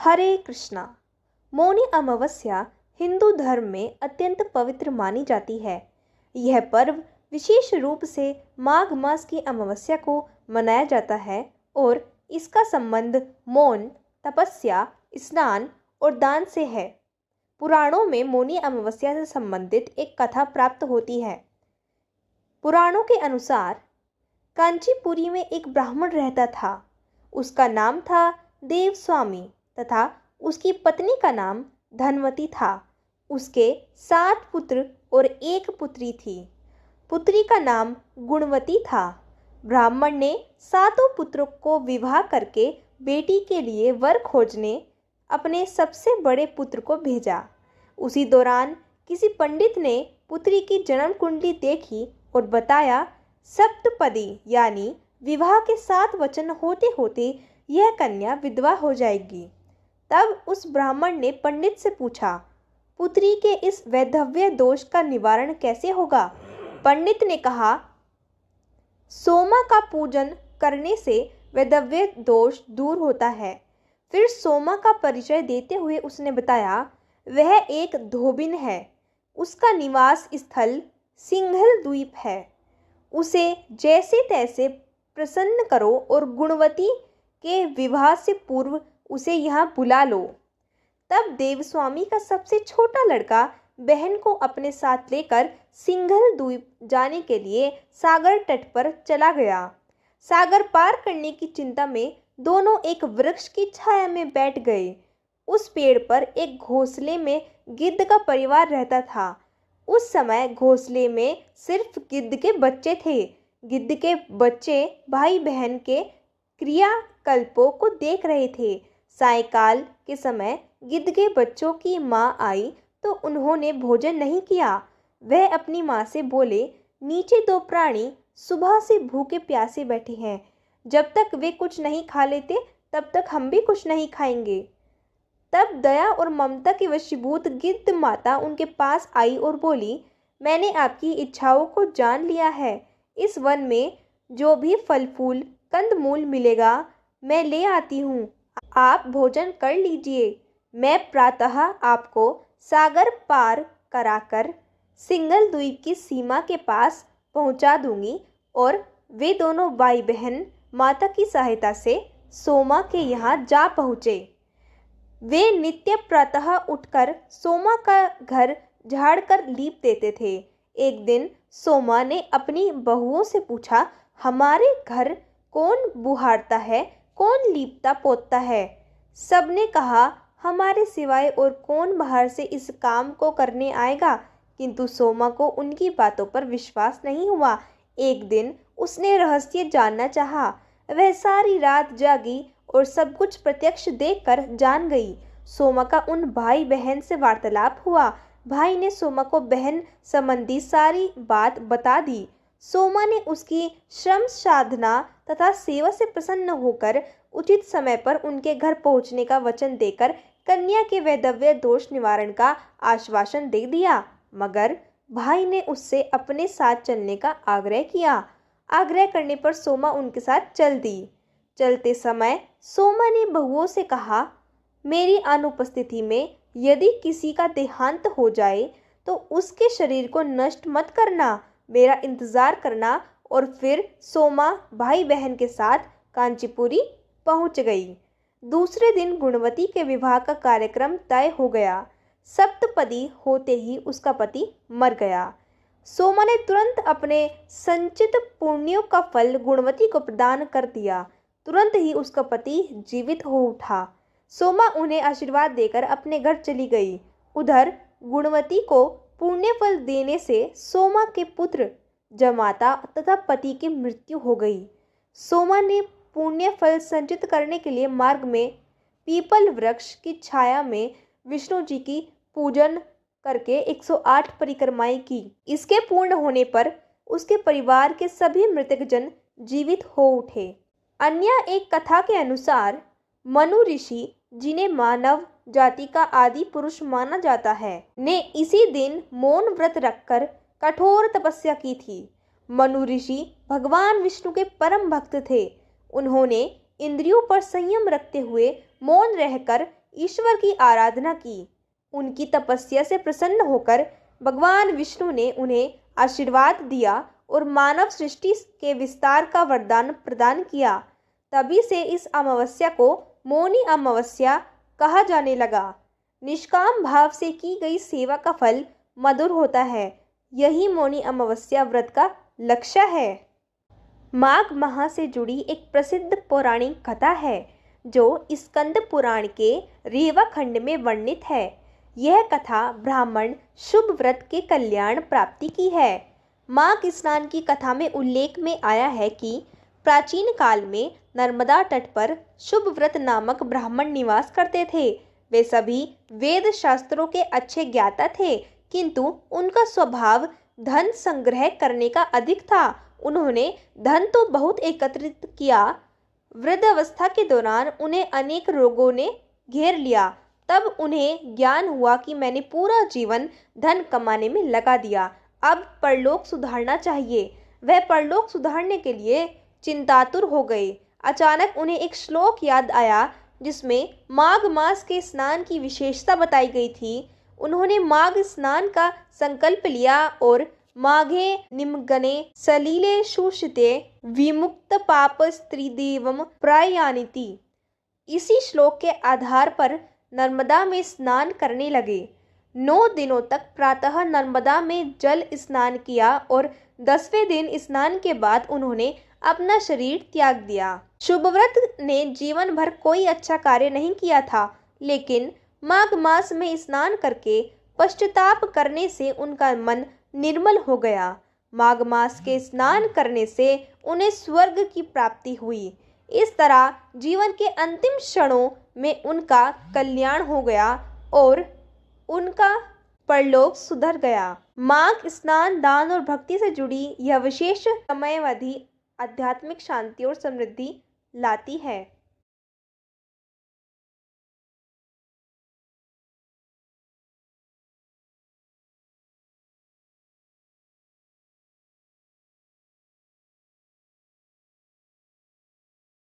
हरे कृष्णा। मौनी अमावस्या हिंदू धर्म में अत्यंत पवित्र मानी जाती है। यह पर्व विशेष रूप से माघ मास की अमावस्या को मनाया जाता है और इसका संबंध मौन, तपस्या, स्नान और दान से है। पुराणों में मौनी अमावस्या से संबंधित एक कथा प्राप्त होती है। पुराणों के अनुसार कांचीपुरी में एक ब्राह्मण रहता था। उसका नाम था देवस्वामी तथा उसकी पत्नी का नाम धनवती था। उसके 7 पुत्र और 1 पुत्री थी। पुत्री का नाम गुणवती था। ब्राह्मण ने 7 पुत्रों को विवाह करके बेटी के लिए वर खोजने अपने सबसे बड़े पुत्र को भेजा। उसी दौरान किसी पंडित ने पुत्री की जन्म कुंडली देखी और बताया, सप्तपदी यानी विवाह के 7 वचन होते होते यह कन्या विधवा हो जाएगी। तब उस ब्राह्मण ने पंडित से पूछा, पुत्री के इस वैधव्य दोष का निवारण कैसे होगा? पंडित ने कहा, सोमा का पूजन करने से वैधव्य दोष दूर होता है। फिर सोमा का परिचय देते हुए उसने बताया, वह एक धोबिन है। उसका निवास स्थल सिंघल द्वीप है। उसे जैसे तैसे प्रसन्न करो और गुणवती के विवाह से पूर्व उसे यहाँ बुला लो। तब देवस्वामी का सबसे छोटा लड़का बहन को अपने साथ लेकर सिंघल द्वीप जाने के लिए सागर तट पर चला गया। सागर पार करने की चिंता में दोनों एक वृक्ष की छाया में बैठ गए। उस पेड़ पर एक घोंसले में गिद्ध का परिवार रहता था। उस समय घोंसले में सिर्फ गिद्ध के बच्चे थे। गिद्ध के बच्चे भाई बहन के क्रियाकल्पों को देख रहे थे। सायंकाल के समय गिद्ध के बच्चों की माँ आई तो उन्होंने भोजन नहीं किया। वह अपनी माँ से बोले, नीचे 2 प्राणी सुबह से भूखे प्यासे बैठे हैं। जब तक वे कुछ नहीं खा लेते तब तक हम भी कुछ नहीं खाएंगे। तब दया और ममता की वशीभूत गिद्ध माता उनके पास आई और बोली, मैंने आपकी इच्छाओं को जान लिया है। इस वन में जो भी फल फूल कंदमूल मिलेगा मैं ले आती हूँ। आप भोजन कर लीजिए। मैं प्रातः आपको सागर पार कराकर सिंघल द्वीप की सीमा के पास पहुँचा दूंगी। और वे दोनों भाई बहन माता की सहायता से सोमा के यहाँ जा पहुँचे। वे नित्य प्रातः उठकर सोमा का घर झाड़ कर लीप देते थे। एक दिन सोमा ने अपनी बहुओं से पूछा, हमारे घर कौन बुहारता है, कौन लीपता पोतता है? सबने कहा, हमारे सिवाय और कौन बाहर से इस काम को करने आएगा? किंतु सोमा को उनकी बातों पर विश्वास नहीं हुआ। एक दिन उसने रहस्य जानना चाहा। वह सारी रात जागी और सब कुछ प्रत्यक्ष देखकर जान गई। सोमा का उन भाई बहन से वार्तालाप हुआ। भाई ने सोमा को बहन संबंधी सारी बात बता दी। सोमा ने उसकी श्रम साधना तथा सेवा से प्रसन्न होकर उचित समय पर उनके घर पहुंचने का वचन देकर कन्या के वैधव्य दोष निवारण का आश्वासन दे दिया। मगर भाई ने उससे अपने साथ चलने का आग्रह किया। आग्रह करने पर सोमा उनके साथ चल दी। चलते समय सोमा ने बहुओं से कहा, मेरी अनुपस्थिति में यदि किसी का देहांत हो जाए तो उसके शरीर को नष्ट मत करना, मेरा इंतज़ार करना। और फिर सोमा भाई बहन के साथ कांचीपुरी पहुंच गई। दूसरे दिन गुणवती के विवाह का कार्यक्रम तय हो गया। सप्तपदी होते ही उसका पति मर गया। सोमा ने तुरंत अपने संचित पुण्यों का फल गुणवती को प्रदान कर दिया। तुरंत ही उसका पति जीवित हो उठा। सोमा उन्हें आशीर्वाद देकर अपने घर चली गई। उधर गुणवती को पुण्य फल देने से सोमा के पुत्र जमाता तथा पति की मृत्यु हो गई। सोमा ने पुण्य फल संचित करने के लिए मार्ग में पीपल वृक्ष की छाया में विष्णु जी की पूजन करके 108 परिक्रमाएं की। इसके पूर्ण होने पर उसके परिवार के सभी मृतक जन जीवित हो उठे। अन्य एक कथा के अनुसार मनु ऋषि, जिन्हें मानव जाति का आदि पुरुष माना जाता है, ने इसी दिन मौन व्रत रखकर कठोर तपस्या की थी। मनु ऋषि भगवान विष्णु के परम भक्त थे। उन्होंने इंद्रियों पर संयम रखते हुए मौन रहकर ईश्वर की आराधना की। उनकी तपस्या से प्रसन्न होकर भगवान विष्णु ने उन्हें आशीर्वाद दिया और मानव सृष्टि के विस्तार का वरदान प्रदान किया। तभी से इस अमावस्या को मौनी अमावस्या कहा जाने लगा। निष्काम भाव से की गई सेवा का फल मधुर होता है। यही मौनी अमावस्या व्रत का लक्ष्य है। माघ माह से जुड़ी एक प्रसिद्ध पौराणिक कथा है जो स्कंद पुराण के रेवा खंड में वर्णित है। यह कथा ब्राह्मण शुभ व्रत के कल्याण प्राप्ति की है। माघ स्नान की कथा में उल्लेख में आया है कि प्राचीन काल में नर्मदा तट पर शुभ व्रत नामक ब्राह्मण निवास करते थे। वे सभी वेद शास्त्रों के अच्छे ज्ञाता थे, किंतु उनका स्वभाव धन संग्रह करने का अधिक था। उन्होंने धन तो बहुत एकत्रित किया, वृद्धावस्था के दौरान उन्हें अनेक रोगों ने घेर लिया। तब उन्हें ज्ञान हुआ कि मैंने पूरा जीवन धन कमाने में लगा दिया, अब परलोक सुधारना चाहिए। वह परलोक सुधारने के लिए चिंतातुर हो गए। अचानक उन्हें एक श्लोक याद आया जिसमें माघ मास के स्नान की विशेषता बताई गई थी। उन्होंने माघ स्नान का संकल्प लिया और माघे निमग्ने सलिले शुष्यते विमुक्त पाप स्त्रीदेवम प्रयान्ति, इसी श्लोक के आधार पर नर्मदा में स्नान करने लगे। 9 दिनों तक प्रातः नर्मदा में जल स्नान किया और 10वें दिन स्नान के बाद उन्होंने अपना शरीर त्याग दिया। शुभव्रत ने जीवन भर कोई अच्छा कार्य नहीं किया था, लेकिन माघ मास में स्नान करके पश्चाताप करने से उनका मन निर्मल हो गया। माघ मास के स्नान करने से उन्हें स्वर्ग की प्राप्ति हुई। इस तरह जीवन के अंतिम क्षणों में उनका कल्याण हो गया और उनका परलोक सुधर गया। माघ स्नान दान और भक्ति से जुड़ी यह विशेष समयावधि आध्यात्मिक शांति और समृद्धि लाती है।